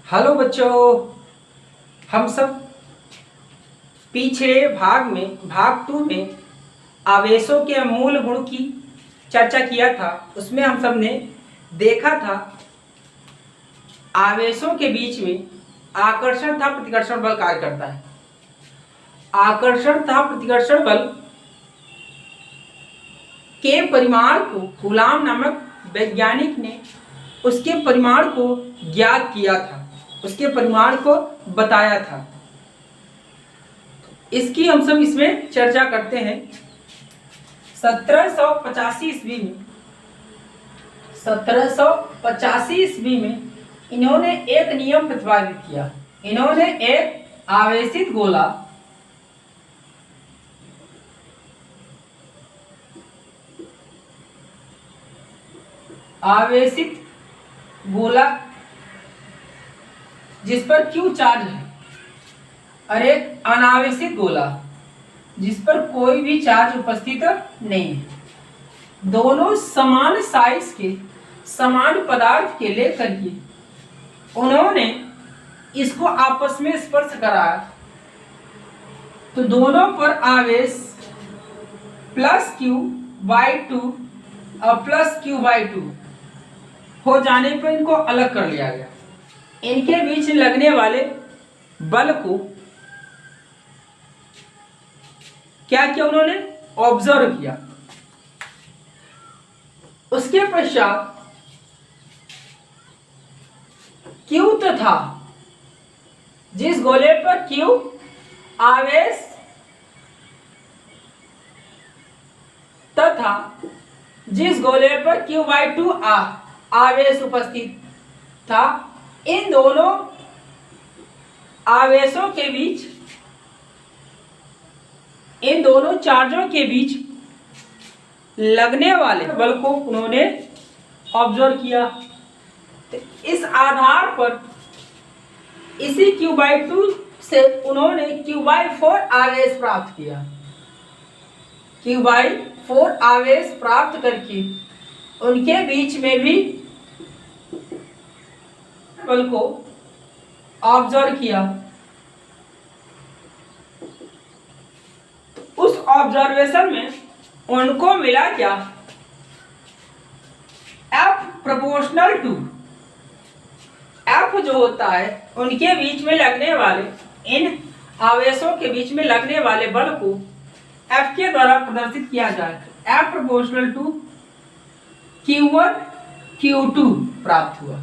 Hello बच्चों, हम सब पिछले भाग 2 में आवेशों के मूल गुण की चर्चा किया था। उसमें हम सब ने देखा था आवेशों के बीच में आकर्षण तथा प्रतिकर्षण बल कार्य करता है। आकर्षण तथा प्रतिकर्षण बल के परिमाण को कूलाम नामक वैज्ञानिक ने उसके परिमाण को ज्ञात किया था, उसके परिमाण को बताया था। इसकी हम सब इसमें चर्चा करते हैं। 1785 ईस्वी में इन्होंने एक नियम प्रतिपादित किया। इन्होंने एक आवेशित गोला जिस पर Q चार्ज है और एक अनावेशित गोला जिस पर कोई भी चार्ज उपस्थित नहीं है, दोनों समान साइज के समान पदार्थ के लेकर के उन्होंने इसको आपस में स्पर्श कराया तो दोनों पर आवेश +Q/2 और +Q/2 हो जाने पर इनको अलग कर लिया गया। इनके बीच लगने वाले बल को क्या किया उन्होंने? ऑब्जर्व किया। उसके पश्चात Q तथा जिस गोले पर Q आवेश तथा जिस गोले पर Q/2 आवेश उपस्थित था, इन दोनों आवेशों के बीच, इन दोनों चार्जों के बीच लगने वाले बल को उन्होंने ऑब्जर्व किया। तो इस आधार पर इसी Q/2 से उन्होंने Q/4 आवेश प्राप्त किया। Q/4 आवेश प्राप्त करके उनके बीच में भी बल को ऑब्जर्व किया। उस ऑब्जर्वेशन में उनको मिला क्या? F जो होता है उनके बीच में लगने वाले, इन आवेशों के बीच में लगने वाले बल को F के द्वारा प्रदर्शित किया जाए। F Q1 Q2 प्राप्त हुआ।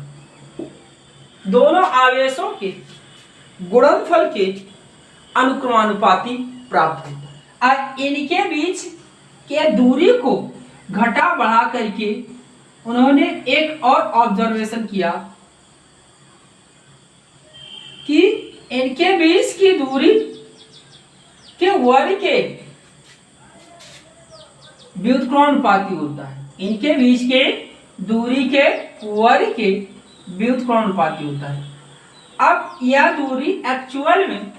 दोनों आवेशों के गुणनफल के अनुक्रमानुपाती प्राप्त हुआ और इनके बीच के दूरी को घटा बढ़ा करके उन्होंने एक और ऑब्जर्वेशन किया कि इनके बीच की दूरी के वर्ग के व्युत्क्रमानुपाती होता है। इनके बीच के दूरी के वर्ग के व्युत्क्रमानुपाती होता है। अब यह दूरी एक्चुअल में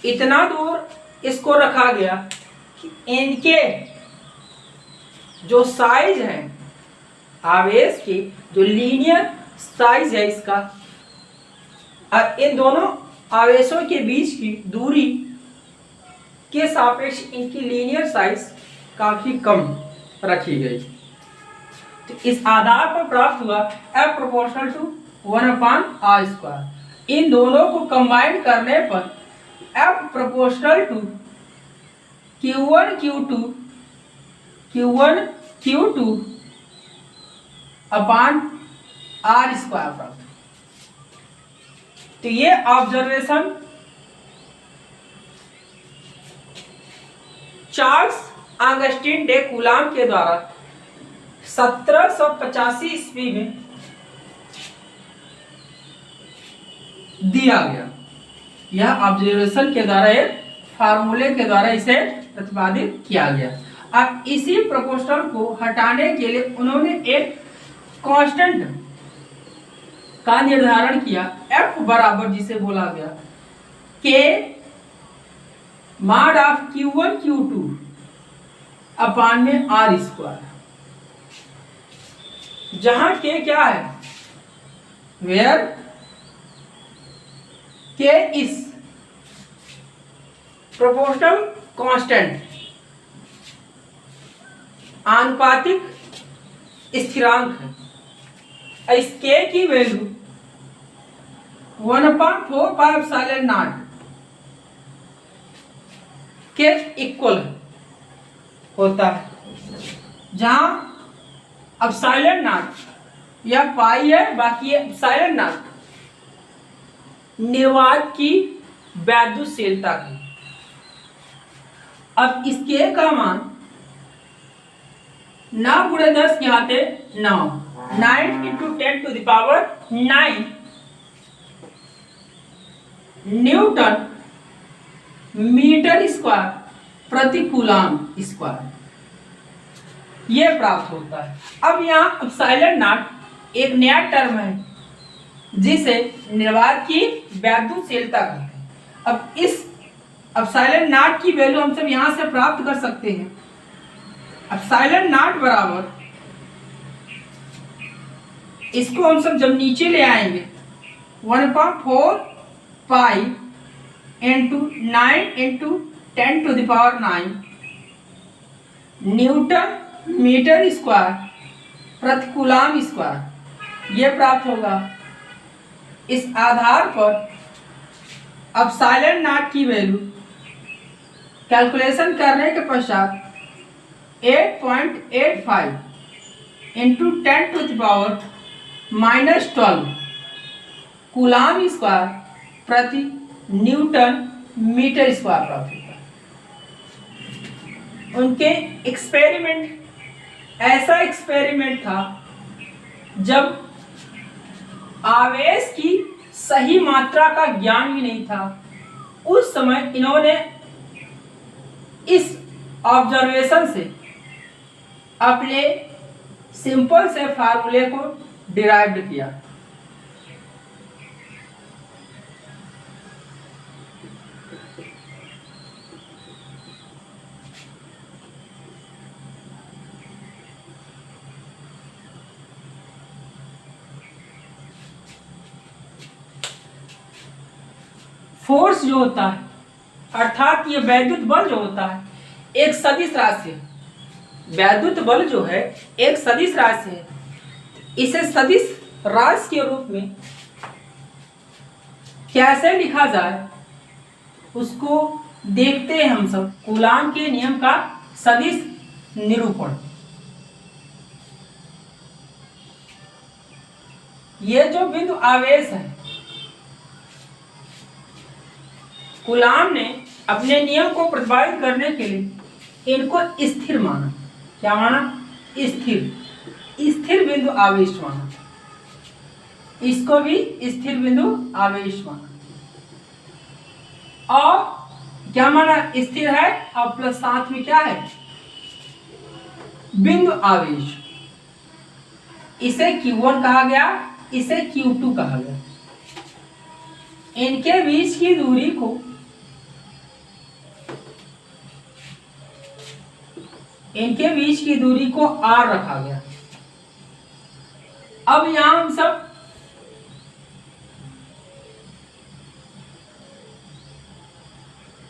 इतना दूर इसको रखा गया कि इनके जो साइज है, आवेश के जो लीनियर साइज है इसका, और इन दोनों आवेशों के बीच की दूरी के सापेक्ष इनकी लीनियर साइज काफी कम रखी गई। तो इस आधार पर प्राप्त हुआ F=1/r²। इन दोनों को कंबाइन करने पर F=Q1 Q2 r² प्राप्त। तो ये observation Charles Augustin day coulomb के द्वारा 1785 ईस्वी में दिया गया। यह ऑब्जर्वेशन के द्वारा, एक फार्मूले के द्वारा इसे प्रतिपादित किया गया। अब इसी प्रोपोर्शनल को हटाने के लिए उन्होंने एक कांस्टेंट का निर्धारण किया। F बराबर जिसे बोला गया K mod of Q1 Q2 अपान में r², जहां K क्या है? वेयर के इस प्रोपोर्शनल कांस्टेंट, आनुपातिक स्थिरांक है। इस के की वैल्यू 1/4πε0 के इक्वल होता है, जहां एप्सिलॉन नॉट या पाई है, बाकी एप्सिलॉन नॉट निर्वात की वैद्युतशीलता की। अब इस के का मान 9 × 10 के हाथे 9 × 10⁻⁹ न्यूटन मीटर स्क्वायर प्रति कूलाम स्क्वायर ये प्राप्त होता है। अब यहाँ एप्सिलॉन नॉट एक नया टर्म है जिसे निर्वात की वैद्युतशीलता कहते हैं। अब इस एप्सिलॉन नॉट की वैल्यू हम सब यहाँ से प्राप्त कर सकते हैं। एप्सिलॉन नॉट बराबर, इसको हम सब जब नीचे ले आएंगे 1/4π × 9 × 10⁹ न्यूटन मीटर स्क्वायर प्रति कूलाम स्क्वायर ये प्राप्त होगा। इस आधार पर एप्सिलॉन नॉट की वैल्यू कैलकुलेशन करने के पश्चात 8.85 × 10⁻⁻12 कूलाम स्क्वायर प्रति न्यूटन मीटर स्क्वायर प्राप्त होता है। उनके एक्सपेरिमेंट ऐसा एक्सपेरिमेंट था जब आवेश की सही मात्रा का ज्ञान भी नहीं था। उस समय इन्होंने इस ऑब्जर्वेशन से अपने सिंपल से फार्मूले को डिराइव्ड किया। फोर्स जो होता है, अर्थात ये वैद्युत बल जो होता है, एक सदिश राशि है। वैद्युत बल जो है एक सदिश राशि है। इसे सदिश राशि के रूप में कैसे लिखा जाए उसको देखते हैं हम सब। कूलाम के नियम का सदिश निरूपण। ये जो बिंदु आवेश है, कूलाम ने अपने नियम को प्रतिपादित करने के लिए इनको स्थिर माना। क्या माना? स्थिर बिंदु आवेश माना। इसको भी स्थिर बिंदु आवेश माना। और क्या माना? स्थिर है और प्लस साथ में क्या है? बिंदु आवेश। इसे Q1 कहा गया, इसे Q2 कहा गया। इनके बीच की दूरी को R रखा गया। अब यहां हम सब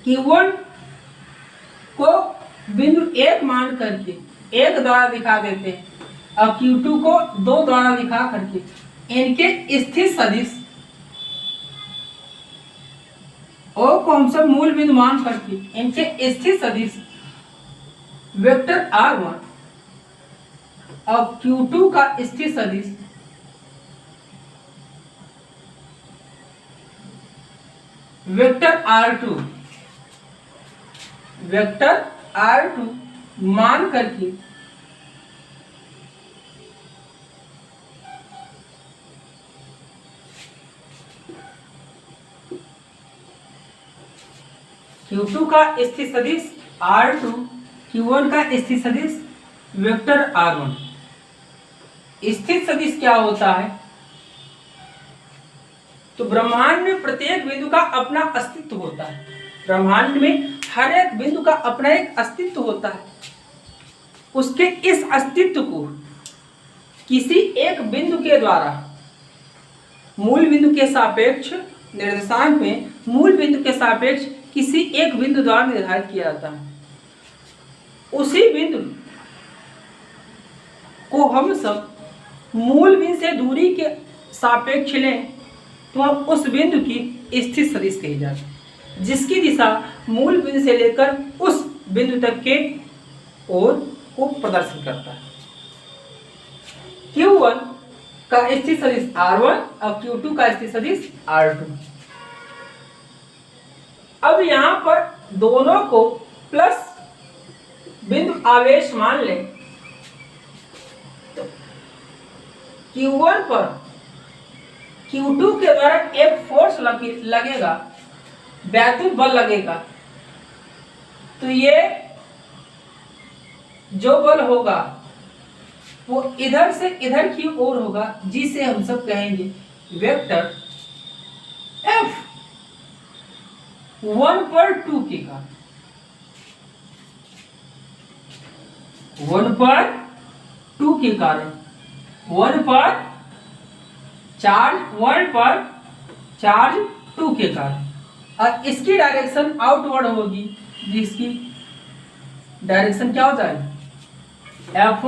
Q1 को बिंदु 1 मान करके 1 द्वारा दिखा देते हैं और Q2 को 2 द्वारा दिखा करके इनके स्थिर सदिश O को हम सब मूल बिंदु मान करके इनके स्थिर सदिश वेक्टर R1 और Q2 का स्थिर सदिश वेक्टर R2 मान करके Q2 का स्थिर सदिश R2, Q1 का स्थिर सदिश वेक्टर R1। स्थिर सदिश क्या होता है? तो ब्रह्मांड में प्रत्येक बिंदु का अपना अस्तित्व होता है। ब्रह्मांड में हर एक बिंदु का अपना एक अस्तित्व होता है। उसके इस अस्तित्व को किसी एक बिंदु के द्वारा मूल बिंदु के सापेक्ष निर्देशांक में मूल बिंदु के सापेक्ष किसी एक बिंदु द्वारा निर्धारित किया जाता है, उसी बिंदु को हम सब मूल बिंदु से दूरी के सापेक्ष लें तो हम उस बिंदु की स्थित सदिश कही जाती है, जिसकी दिशा मूल बिंदु से लेकर उस बिंदु तक के ओर को प्रदर्शित करता है। Q1 का स्थित सदिश R1 और Q2 का स्थित सदिश R2। अब यहां पर दोनों को प्लस बिंदु आवेश मान लें तो Q1 पर Q2 के द्वारा एक फोर्स लगेगा, वैद्युत बल लगेगा, तो ये जो बल होगा वो इधर से इधर की ओर होगा, जिसे हम सब कहेंगे वेक्टर F1 पर 2 के कारण, 1 पर 2 के कारण, 1 पर चार्ज 2 के कारण, और इसकी डायरेक्शन आउटवर्ड होगी, जिसकी डायरेक्शन क्या हो जाएगी F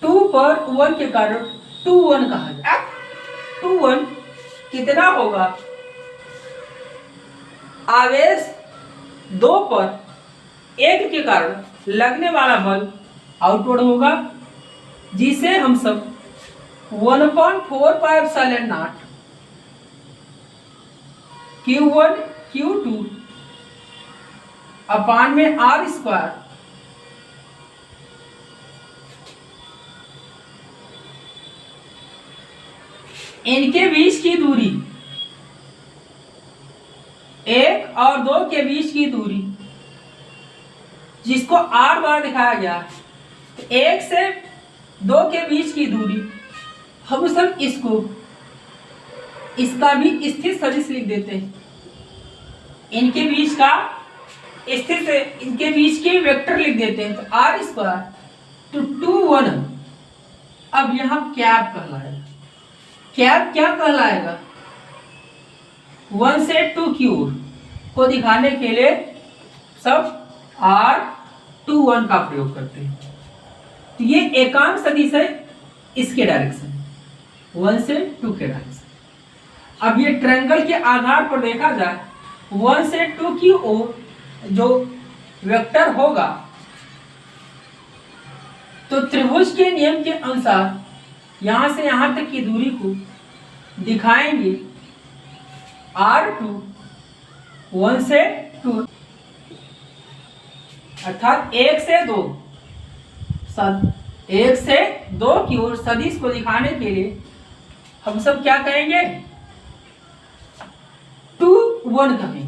2 पर 1 के कारण 2-1 कहा जाए। F 2-1 कितना होगा? आवेश 2 पर 1 के कारण लगने वाला बल आउटवर्ड होगा, जिसे हम सब 1/4πε0 Q1 Q2 अपान में R स्क्वायर इनके बीच की दूरी 1 और 2 के बीच की दूरी, जिसको R द्वारा दिखाया गया, 1 से 2 के बीच की दूरी हम सब इसका भी स्थित सदिश लिख देते हैं। इनके बीच का स्थित, इनके बीच के वेक्टर लिख देते हैं, तो R स्क्वायर तो 2-1। अब यहां कैप कहलाएगा। कैप क्या कहलाएगा? 1 से 2 की ओर को दिखाने के लिए सब R2-1 का प्रयोग करते हैं। तो ये एकांक सदिश है, इसके डायरेक्शन 1 से 2 के डायरेक्शन। अब ये ट्रायंगल के आधार पर देखा जाए, 1 से 2 की ओर जो वेक्टर होगा, तो त्रिभुज के नियम के अनुसार यहां से यहां तक की दूरी को दिखाएंगे R2 1 से 2, अर्थात 1 से 2 की ओर सदिश को दिखाने के लिए हम सब क्या कहेंगे? 2-1 कहेंगे।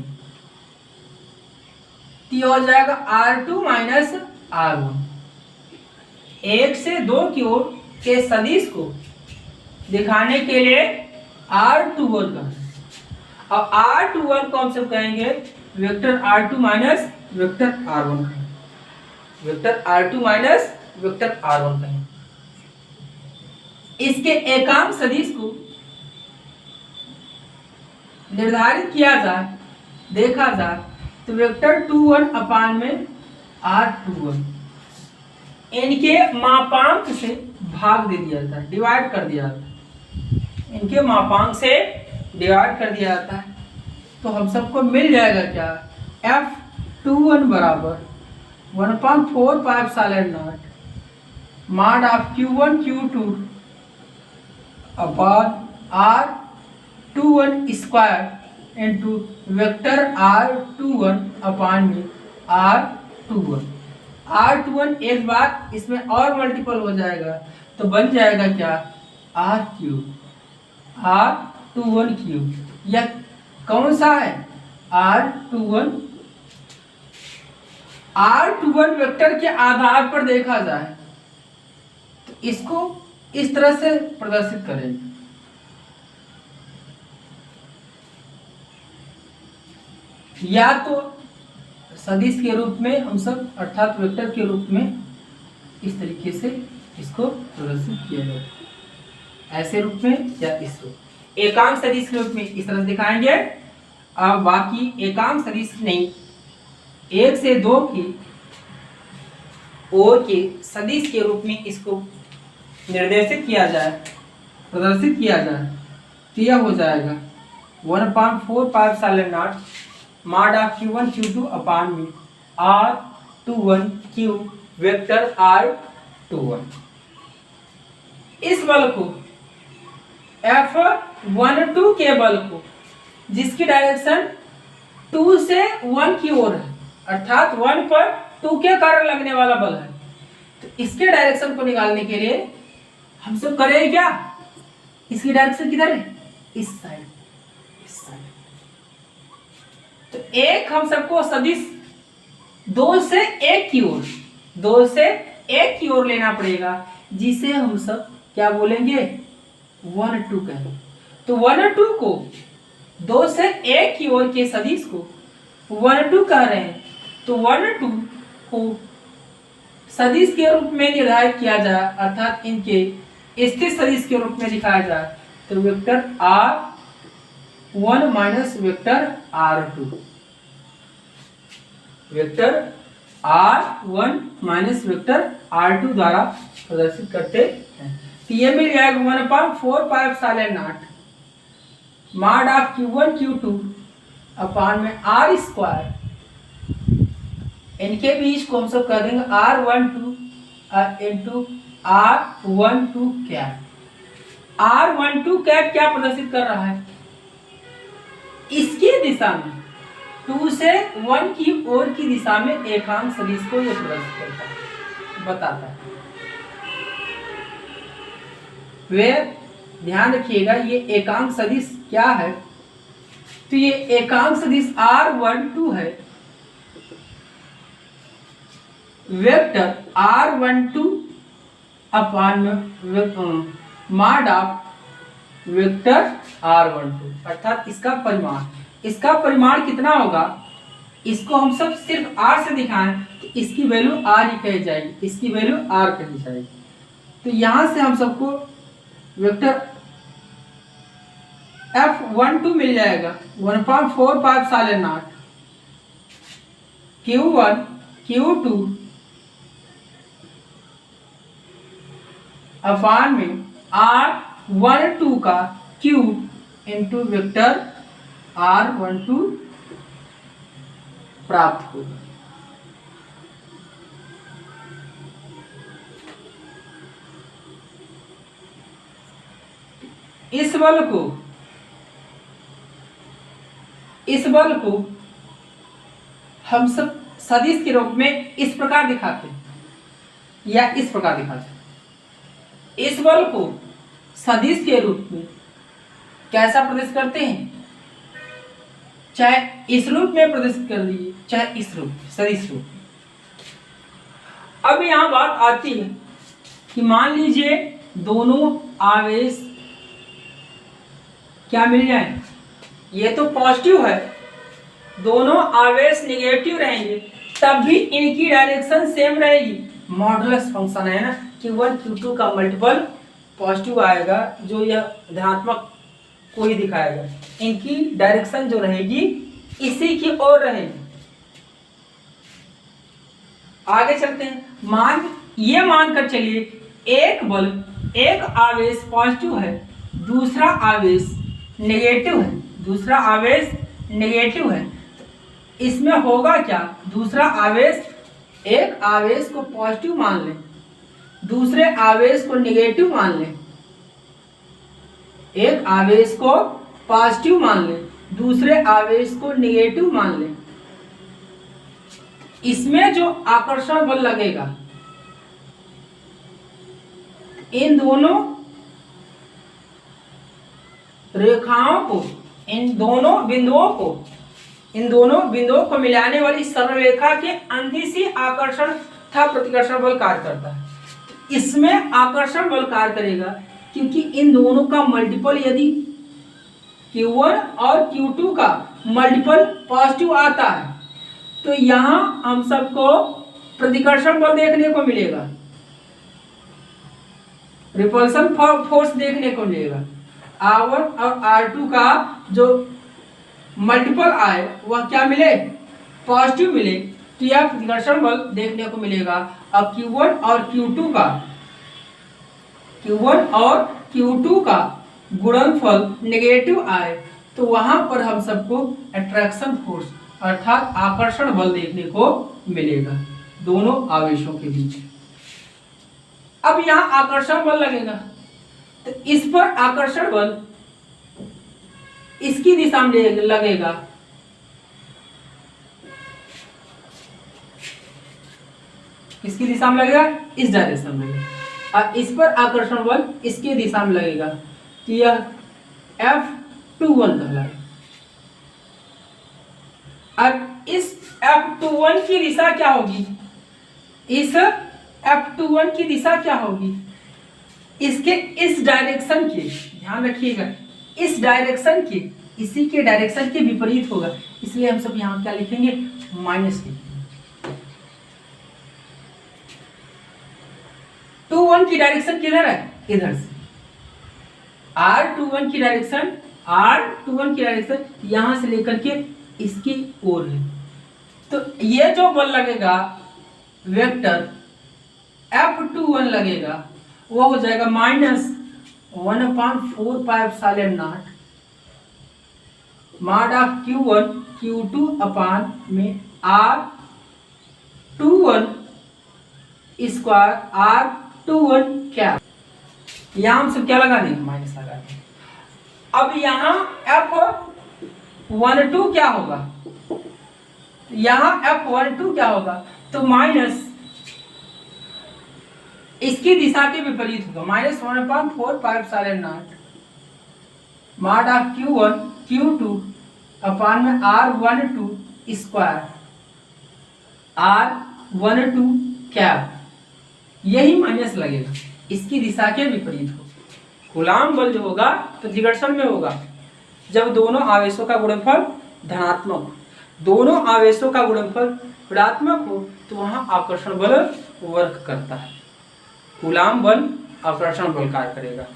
तो हो जाएगा R2 माइनस R1। 1 से 2 की ओर के सदिश को दिखाने के लिए R2-1 कहेंगे, और R2-1 को हम सब कहेंगे vector R2 minus vector R1 कहेंगे, vector R2 minus vector R1 कहेंगे। इसके एकांक सदिश को निर्धारित किया जाए, देखा जाए, तो वेक्टर 2-1 अपान में R2-1 इनके मापांक से भाग दे दिया जाता है, डिवाइड कर दिया जाता है, इनके मापांक से डिवाइड कर दिया जाता है। तो हम सबको मिल जाएगा क्या? F2-1 बराबर 1/4πε0 mod of Q1 Q2 upon R2-1 square into vector R2-1 अपान में R2-1। R2-1 एक बार इसमें और मल्टीपल हो जाएगा, तो बन जाएगा क्या? R2-1 cube. यह कौन सा है? R2-1 वेक्टर के आधार पर देखा जाए तो इसको इस तरह से प्रदर्शित करेंगे। या तो सदिश के रूप में हम सब, अर्थात वेक्टर के रूप में इस तरीके से इसको प्रदर्शित किया जाए ऐसे रूप में या इस रूप। एकांक सदिश के रूप में इस तरह से दिखाएंगे। अब बाकी एकांक सदिश नहीं, 1 से 2 की ओर के सदिश के रूप में इसको निर्देशित किया जाए, प्रदर्शित किया जाए, तो यह हो जाएगा 1/4 mod of q1 q2 अपान में r21 q वेक्टर r21। इस बल को F12 के बल को जिसकी डायरेक्शन 2 से 1 की ओर है, अर्थात 1 पर 2 के कारण लगने वाला बल है, तो इसके डायरेक्शन को निकालने के लिए हम सब करें क्या, इसकी डायरेक्शन किधर है, इस साइड, इस साइड। तो एक हम सबको सदिश 2 से 1 की ओर, 2 से 1 की ओर लेना पड़ेगा, जिसे हम सब क्या बोलेंगे 1-2 कहेंगे। तो 1-2 को 2 से 1 की ओर के सदिश को 1-2 कह रहे हैं, तो 1-2 को सदिश के रूप में निर्धारित किया जाए, अर्थात इनके स्थिर सदिश के रूप में दिखाया जाए, तो vector r1 minus vector r2, vector r1 minus vector r2 द्वारा प्रदर्शित करते हैं। तो ये मिल जाएगा 1/4 mod of q1 q2 अपान में r स्क्वायर, इनके बीच को हम सब कर देंगे r12 into r12 cap. r12 cap क्या प्रदर्शित कर रहा है, इसकी दिशा में 2 से 1 की ओर की दिशा में एकांक सदिश को यह प्रदर्शित करता है, बताता है। वे ध्यान रखिएगा ये एकांक सदिश क्या है, तो ये एकांक सदिश r12 है, vector r12 upon mod of vector r12, अर्थात इसका परिमाण कितना होगा, इसको हम सब सिर्फ r से दिखाएं तो इसकी वैल्यू r ही कही जाएगी, इसकी वैल्यू r कही जाएगी। तो यहां से हम सबको वेक्टर F12 मिल जाएगा 1/4 q1 q2 अपान में r12 का क्यूब इंटू वेक्टर r12 प्राप्त होगा। इस बल को हम सब सदिश के रूप में इस प्रकार दिखाते हैं या इस प्रकार दिखाते हैं। इस बल को सदिश के रूप में कैसा प्रदर्शित करते हैं, चाहे इस रूप में प्रदर्शित कर लीजिए, चाहे इस रूप सदिश रूप। अब यहां बात आती है कि मान लीजिए दोनों आवेश क्या मिल जाए, ये तो पॉजिटिव है, दोनों आवेश नेगेटिव रहेंगे तब भी इनकी डायरेक्शन सेम रहेगी। मॉडुलस फंक्शन है ना, q1 q2 का मल्टीपल पॉजिटिव आएगा, जो यह धनात्मक को ही दिखाएगा। इनकी डायरेक्शन जो रहेगी इसी की ओर रहेगी। आगे चलते हैं, ये मानकर चलिए एक आवेश पॉजिटिव है, दूसरा आवेश नेगेटिव है, इसमें होगा क्या, दूसरा आवेश, एक आवेश को पॉजिटिव मान लें, दूसरे आवेश को नेगेटिव मान लें, एक आवेश को पॉजिटिव मान लें, दूसरे आवेश को नेगेटिव मान लें। इसमें जो आकर्षण बल लगेगा इन दोनों रेखाओं को, इन दोनों बिंदुओं को मिलाने वाली सरल रेखा के अंदिश ही आकर्षण तथा प्रतिकर्षण बल कार्य करता है। इसमें आकर्षण बल कार्य करेगा क्योंकि इन दोनों का मल्टीपल, यदि Q1 और Q2 का मल्टीपल पॉजिटिव आता है तो यहाँ हम सबको प्रतिकर्षण बल देखने को मिलेगा। रिपल्सन फोर्स देखने को मिलेगा। R1 और R2 का जो मल्टीपल आए वह क्या मिले, पॉजिटिव मिले, तो यह प्रतिकर्षण बल देखने को मिलेगा। अब Q1 और Q2 का गुणनफल नेगेटिव आए तो वहां पर हम सबको अट्रैक्शन फोर्स अर्थात आकर्षण बल देखने को मिलेगा दोनों आवेशों के बीच। अब यहां आकर्षण बल लगेगा तो इस पर आकर्षण बल इसकी दिशा में लगेगा, किसकी दिशा में लगेगा, इस डायरेक्शन में लगेगा, और इस पर आकर्षण बल इसकी दिशा में लगेगा तो यह F21 कहलाएगा। अब इस F21 की दिशा क्या होगी, इस F21 की दिशा क्या होगी, इसके इस डायरेक्शन के, ध्यान रखिएगा, इस डायरेक्शन के, इसी के डायरेक्शन के विपरीत होगा, इसलिए हम सब यहां क्या लिखेंगे, माइनस लिखेंगे। 21 की डायरेक्शन किधर है, इधर से। R21 की डायरेक्शन यहां से लेकर के इसकी ओर है, तो ये जो बल लगेगा वेक्टर F21 लगेगा वो हो जाएगा -1/4πε0 मॉड ऑफ Q1 Q2 अपान में R21 स्क्वायर R21 क्या, यहां हम सब क्या लगा देंगे, माइनस लगा देंगे। अब यहां F12 क्या होगा, यहां F12 क्या होगा, तो माइनस इसकी दिशा के विपरीत होगा, -1/4πε0 मॉड ऑफ Q1 Q2 अपान में R12 स्क्वायर R12 क्या, यही माइनस लगेगा, इसकी दिशा के विपरीत हो। कूलाम बल जो होगा प्रतिकर्षण में होगा जब दोनों आवेशों का गुणनफल धनात्मक हो, दोनों आवेशों का गुणनफल ऋणात्मक हो तो वहां आकर्षण बल वर्क करता है, कूलाम बल आकर्षण बल कार्य करेगा।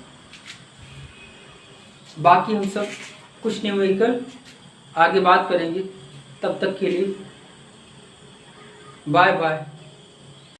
बाकी हम सब कुछ न्यूमेरिकल आगे बात करेंगे, तब तक के लिए बाय बाय।